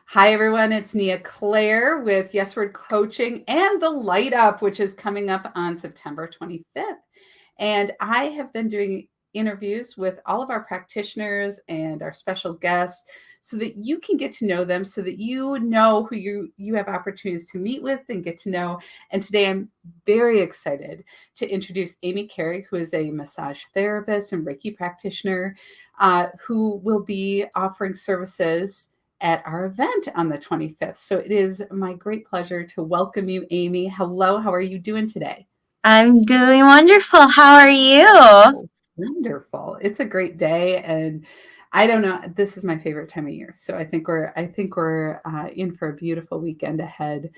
Hi, everyone. It's Nia Claire with Yes Word Coaching and the Light Up, which is coming up on September 25th. And I have been doing interviews with all of our practitioners and our special guests so that you can get to know them, so that you know who you have opportunities to meet with and get to know. And today I'm very excited to introduce Aimee Carag, who is a massage therapist and Reiki practitioner, who will be offering services at our event on the 25th. So it is my great pleasure to welcome you, Aimee. Hello, how are you doing today? I'm doing wonderful. How are you? Oh, wonderful. It's a great day, and I don't know, this is my favorite time of year. So I think we're in for a beautiful weekend ahead.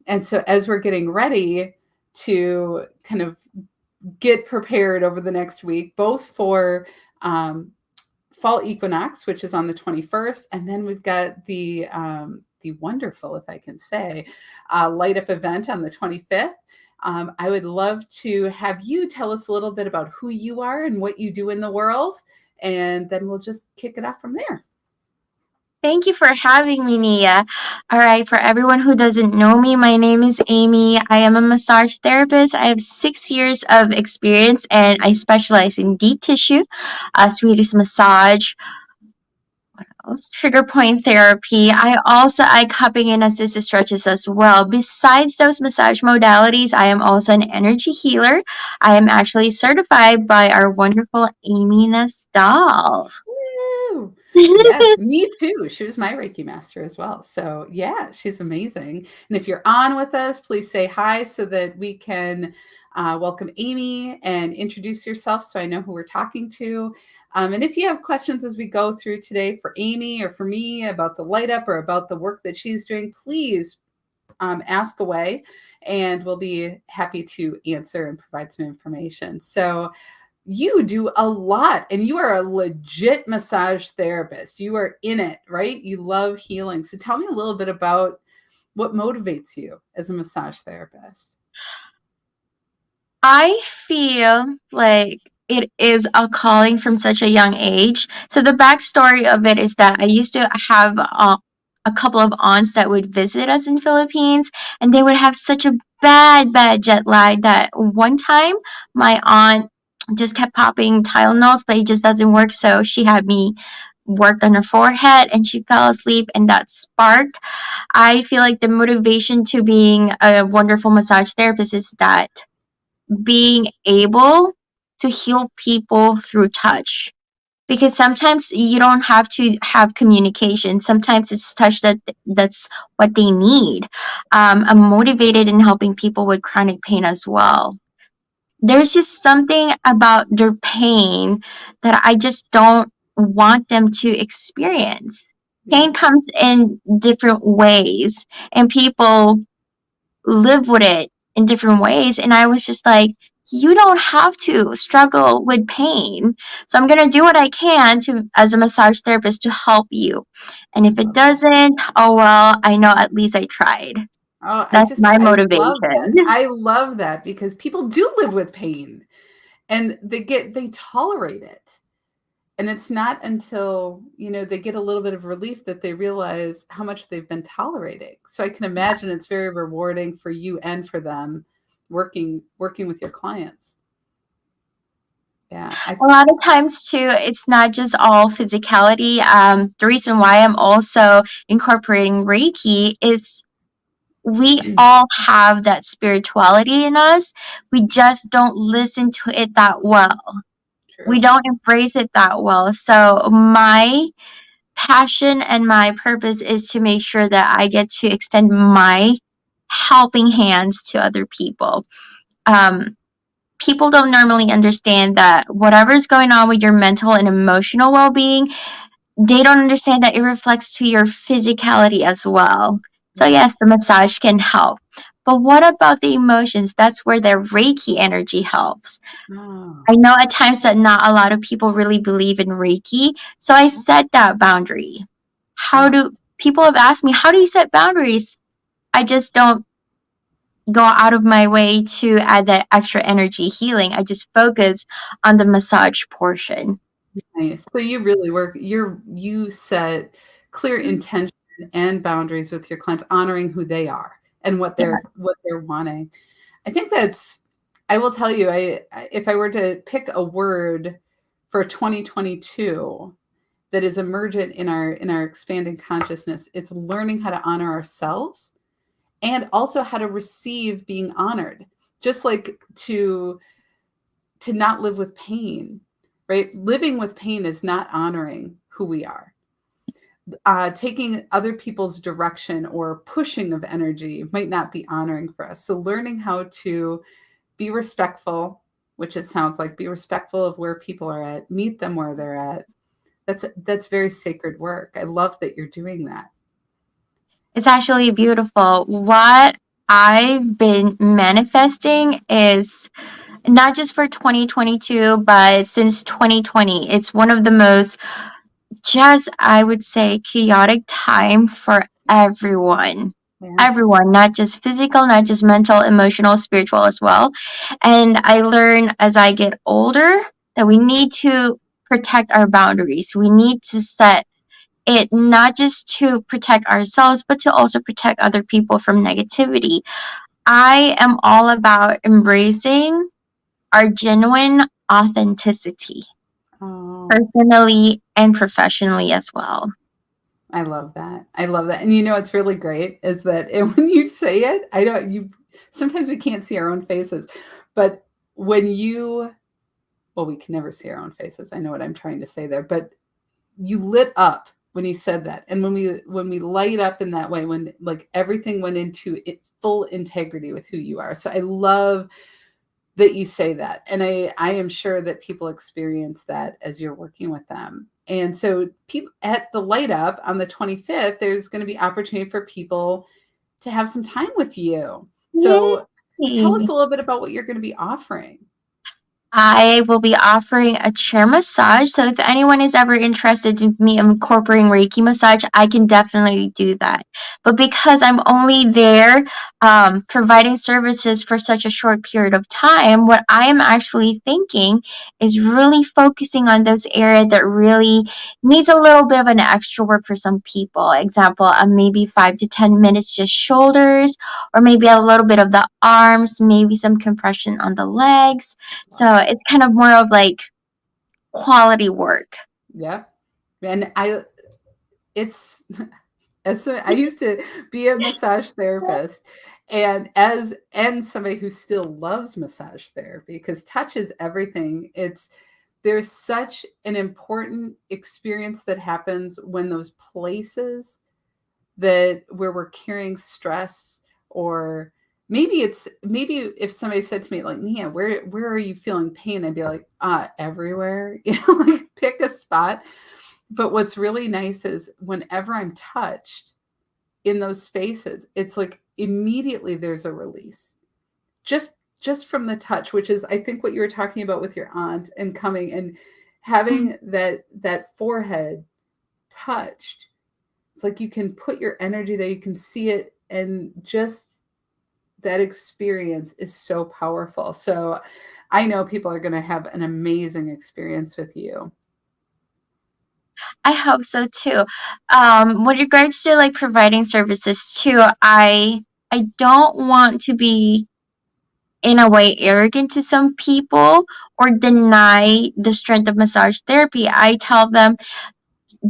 And so as we're getting ready to kind of get prepared over the next week, both for fall equinox, which is on the 21st, and then we've got the wonderful, if I can say, light up event on the 25th. I would love to have you tell us a little bit about who you are and what you do in the world, and then we'll just kick it off from there. Thank you for having me, Nia. All right, for everyone who doesn't know me, my name is Amy. I am a massage therapist. I have 6 years of experience and I specialize in deep tissue, Swedish massage, trigger point therapy. I cupping and assisted stretches as well. Besides those massage modalities, I am also an energy healer. I am actually certified by our wonderful Amy Nesdal. Woo! Yes, me too. She was my Reiki master as well. So, yeah, she's amazing. And if you're on with us, please say hi so that we can welcome Aimee and introduce yourself so I know who we're talking to. And if you have questions as we go through today for Aimee or for me about the light up or about the work that she's doing, please ask away and we'll be happy to answer and provide some information. So, you do a lot and you are a legit massage therapist. You are in it, right? You love healing. So tell me a little bit about what motivates you as a massage therapist. I feel like it is a calling from such a young age. So the backstory of it is that I used to have a couple of aunts that would visit us in Philippines, and they would have such a bad jet lag that one time my aunt just kept popping Tylenols, but it just doesn't work. So she had me worked on her forehead, and she fell asleep, and that sparked. I feel like the motivation to being a wonderful massage therapist is that being able to heal people through touch, because sometimes you don't have to have communication, sometimes it's touch that's what they need. I'm motivated in helping people with chronic pain as well. There's just something about their pain that I just don't want them to experience. Yeah. Pain comes in different ways and people live with it in different ways. And I was just like, you don't have to struggle with pain. So I'm gonna do what I can to as a massage therapist to help you. And if it Love that. doesn't, oh well, I know at least I tried. Oh, That's my I love that. motivation. I love that because people do live with pain and they tolerate it. And it's not until, they get a little bit of relief that they realize how much they've been tolerating. So I can imagine it's very rewarding for you and for them working with your clients. Yeah, A lot of times too, it's not just all physicality. The reason why I'm also incorporating Reiki is we all have that spirituality in us. We just don't listen to it that well. We true. don't embrace it that well. So my passion and my purpose is to make sure that I get to extend my helping hands to other people. Um, People don't normally understand that whatever's going on with your mental and emotional well-being, they don't understand that it reflects to your physicality as well. So Yeah. yes, the massage can help. But what about the emotions? That's where the Reiki energy helps. Oh, I know at times that not a lot of people really believe in Reiki, so I set that boundary. How oh, do people have asked me, how do you set boundaries? I just don't go out of my way to add that extra energy healing. I just focus on the massage portion. nice. So you really you set clear intention and boundaries with your clients, honoring who they are and what they're wanting. I think that's I will tell you, if I were to pick a word for 2022 that is emergent in our expanding consciousness, it's learning how to honor ourselves and also how to receive being honored. Just like to not live with pain, right? Living with pain is not honoring who we are. Taking other people's direction or pushing of energy might not be honoring for us. So learning how to be respectful, which it sounds like, be respectful of where people are at, meet them where they're at. That's very sacred work. I love that you're doing that. It's actually beautiful. What I've been manifesting is not just for 2022, but since 2020. It's one of the most, just I would say, chaotic time for everyone. Yeah. Everyone, not just physical, not just mental, emotional, spiritual as well. And I learn as I get older that we need to protect our boundaries. We need to set it not just to protect ourselves, but to also protect other people from negativity. I am all about embracing our genuine authenticity, Oh, personally and professionally as well. I love that. I love that. And you know what's really great is that when you say it, I don't you sometimes we can't see our own faces, but when you well, we can never see our own faces. I know what I'm trying to say there, but you lit up when you said that. And when we light up in that way, when like everything went into it full integrity with who you are. So I love that you say that. And I am sure that people experience that as you're working with them. And so people at the light up on the 25th, there's going to be opportunity for people to have some time with you. So tell us Yay! a little bit about what you're going to be offering. I will be offering a chair massage. So if anyone is ever interested in me incorporating Reiki massage, I can definitely do that. But because I'm only there providing services for such a short period of time, what I am actually thinking is really focusing on those areas that really needs a little bit of an extra work for some people. Example, maybe 5 to 10 minutes just shoulders, or maybe a little bit of the arms, maybe some compression on the legs, so it's kind of more of like quality work. Yeah. And it's I used to be a massage therapist, and somebody who still loves massage therapy because touch is everything. There's such an important experience that happens when those places that where we're carrying stress, or maybe if somebody said to me like, Nia, where are you feeling pain? I'd be like, everywhere. Like pick a spot. But what's really nice is whenever I'm touched in those spaces, it's like immediately there's a release. Just from the touch, which is I think what you were talking about with your aunt and coming and having that forehead touched. It's like you can put your energy there, you can see it, and just that experience is so powerful. So I know people are going to have an amazing experience with you. I hope so too. With regards to like providing services too, I don't want to be in a way arrogant to some people or deny the strength of massage therapy. I tell them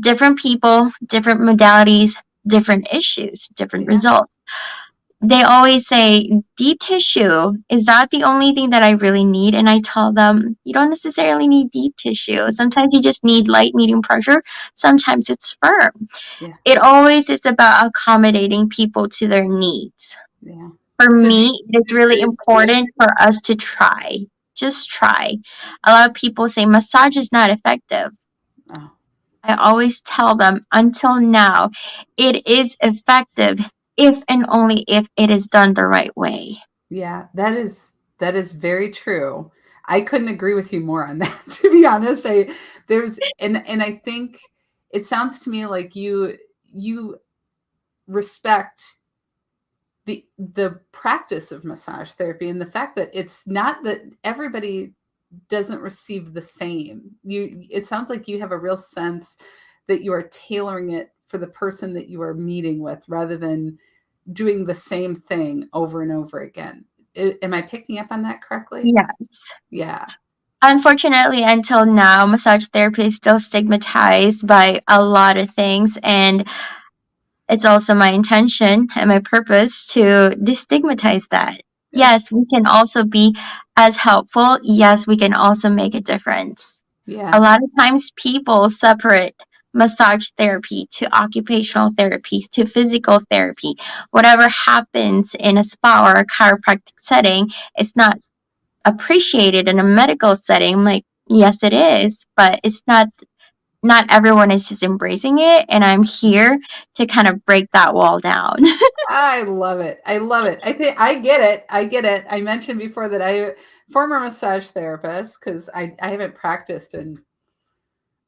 different people, different modalities, different issues, different Yeah. results. They always say deep tissue is that the only thing that I really need, and I tell them you don't necessarily need deep tissue. Sometimes you just need light medium pressure, sometimes it's firm. Yeah. It always is about accommodating people to their needs. Yeah. For So do you me, it's use really the important for us to try, just try. A lot of people say massage is not effective. oh, I always tell them until now it is effective if and only if it is done the right way. yeah, that is very true. I couldn't agree with you more on that, to be honest. There's and I think it sounds to me like you respect the practice of massage therapy and the fact that it's not that everybody doesn't receive the same. It sounds like you have a real sense that you are tailoring it for the person that you are meeting with, rather than doing the same thing over and over again. Am I picking up on that correctly? Yes. Yeah. Unfortunately, until now, massage therapy is still stigmatized by a lot of things, and it's also my intention and my purpose to destigmatize that. Yes. Yes, we can also be as helpful. Yes, we can also make a difference. A Yeah. lot of times people separate massage therapy to occupational therapies to physical therapy. Whatever happens in a spa or a chiropractic setting, it's not appreciated in a medical setting. I'm like, yes, it is, but it's not everyone is just embracing it, and I'm here to kind of break that wall down. I love it. I love it. I think I get it. I get it. I mentioned before that I former massage therapist, because I haven't practiced in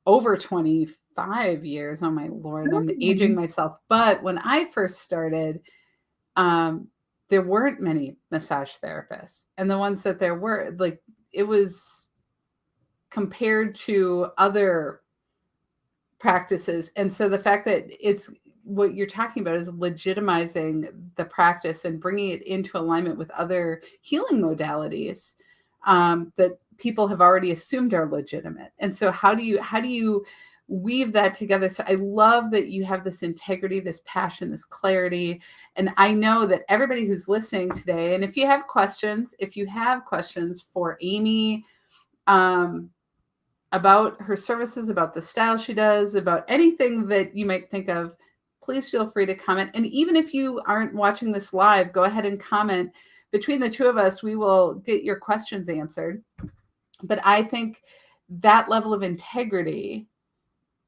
over 25 years. Oh my Lord, I'm aging myself. But when I first started, um, there weren't many massage therapists. And the ones that there were, like, it was compared to other practices. And so the fact that it's what you're talking about is legitimizing the practice and bringing it into alignment with other healing modalities, that people have already assumed are legitimate. And so how do you weave that together? So I love that you have this integrity, this passion, this clarity. And I know that everybody who's listening today, and if you have questions for Aimee, um, about her services, about the style she does, about anything that you might think of, please feel free to comment. And even if you aren't watching this live, go ahead and comment. Between the two of us, we will get your questions answered. But I think that level of integrity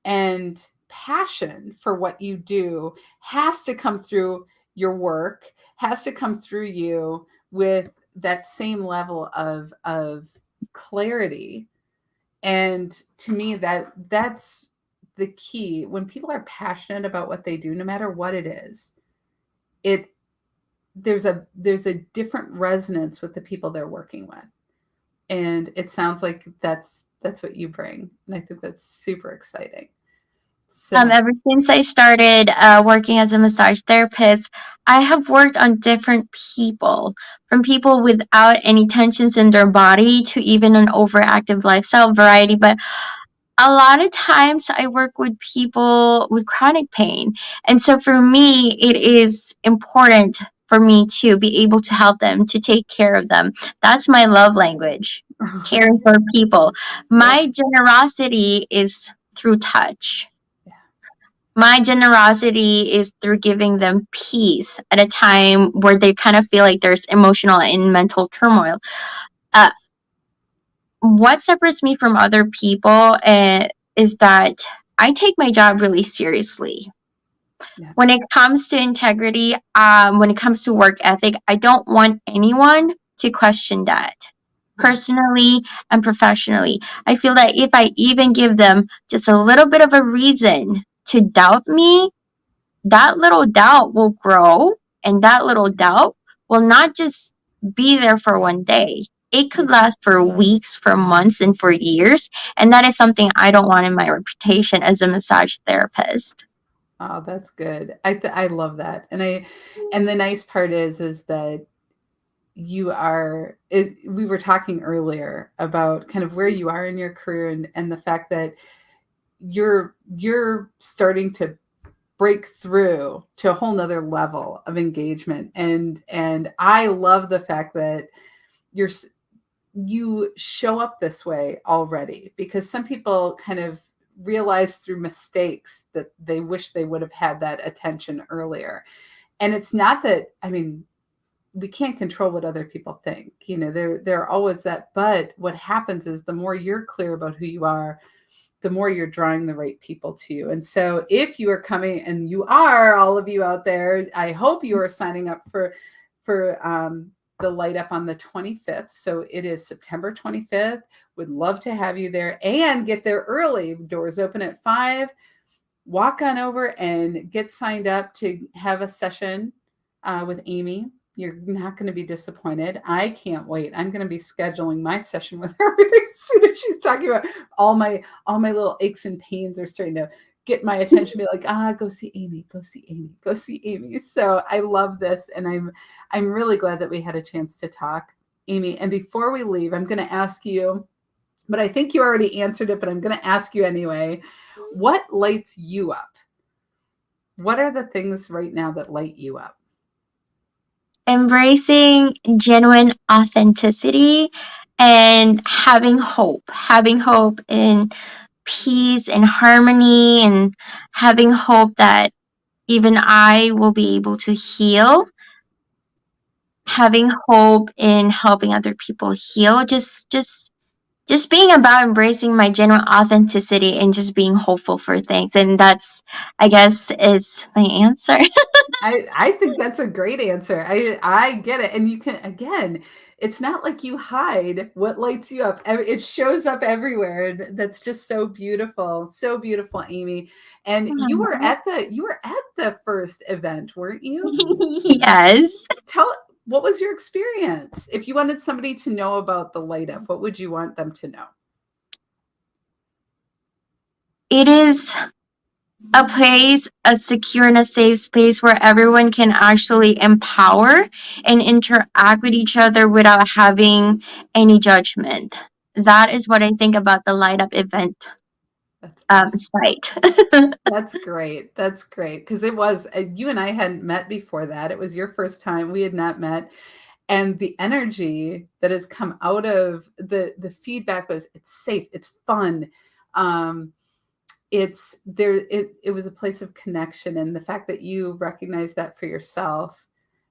and passion for what you do has to come through your work, has to come through you with that same level of clarity. And to me, that's the key. When people are passionate about what they do, no matter what it is, it there's a different resonance with the people they're working with. And it sounds like that's what you bring. And I think that's super exciting. So Ever since I started working as a massage therapist, I have worked on different people, from people without any tensions in their body to even an overactive lifestyle variety. But a lot of times I work with people with chronic pain. And so for me, it is important for me to be able to help them, to take care of them. That's my love language, caring for people. yeah, My generosity is through touch. yeah, My generosity is through giving them peace at a time where they kind of feel like there's emotional and mental turmoil. Uh, what separates me from other people is that I take my job really seriously. yeah, When it comes to integrity, when it comes to work ethic, I don't want anyone to question that. yeah, Personally and professionally, I feel that if I even give them just a little bit of a reason to doubt me, that little doubt will grow, and that little doubt will not just be there for one day. It yeah. could last for weeks, for months, and for years. And that is something I don't want in my reputation as a massage therapist. Oh, that's good. I love that. And the nice part is that we were talking earlier about kind of where you are in your career, and the fact that you're starting to break through to a whole nother level of engagement. And I love the fact that you're you show up this way already, because some people kind of realize through mistakes that they wish they would have had that attention earlier. And it's not that, I mean, we can't control what other people think. There are always that. But what happens is the more you're clear about who you are, the more you're drawing the right people to you. And so if you are coming, and you are, all of you out there, I hope you are signing up for the light up on the 25th. So it is September 25th. Would love to have you there, and get there early. Doors open at 5. Walk on over and get signed up to have a session with Aimee. You're not going to be disappointed. I can't wait. I'm going to be scheduling my session with her as soon as she's talking about all my little aches and pains are starting to get my attention, be like, go see Aimee, go see Aimee, go see Aimee. So I love this, and I'm really glad that we had a chance to talk, Aimee. And before we leave, I'm going to ask you, but I think you already answered it, but I'm going to ask you anyway. What lights you up? What are the things right now that light you up? Embracing genuine authenticity and having hope in peace and harmony, and having hope that even I will be able to heal, having hope in helping other people heal, just being about embracing my genuine authenticity and just being hopeful for things. And that's, I guess, is my answer. I think that's a great answer. I get it. And you can, again, it's not like you hide what lights you up. It shows up everywhere. And that's just so beautiful. So beautiful, Aimee. And you were at the first event, weren't you? Yes. Tell what was your experience? If you wanted somebody to know about the light up, what would you want them to know? It is a place, a secure and a safe space where everyone can actually empower and interact with each other without having any judgment. That is what I think about the light up event That's awesome. site. That's great. That's great. Because it was, you and I hadn't met before that. It was your first time. We had not met. And the energy that has come out of the feedback was, it's safe, it's fun. It's there, it was a place of connection. And the fact that you recognize that for yourself,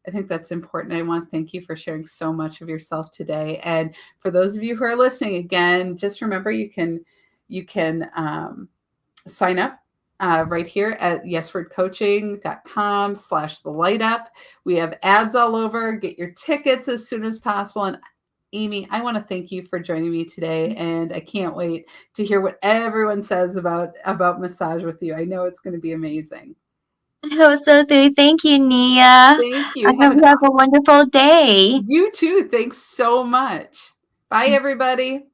I think that's important. I want to thank you for sharing so much of yourself today. And for those of you who are listening, again, just remember you can sign up right here at yeswordcoaching.com/the light up. We have ads all over. Get your tickets as soon as possible. And Aimee, I want to thank you for joining me today. And I can't wait to hear what everyone says about massage with you. I know it's going to be amazing. I hope so too. Thank you, Nia. Thank I you. hope you have a wonderful day. You too. Thanks so much. Bye, everybody.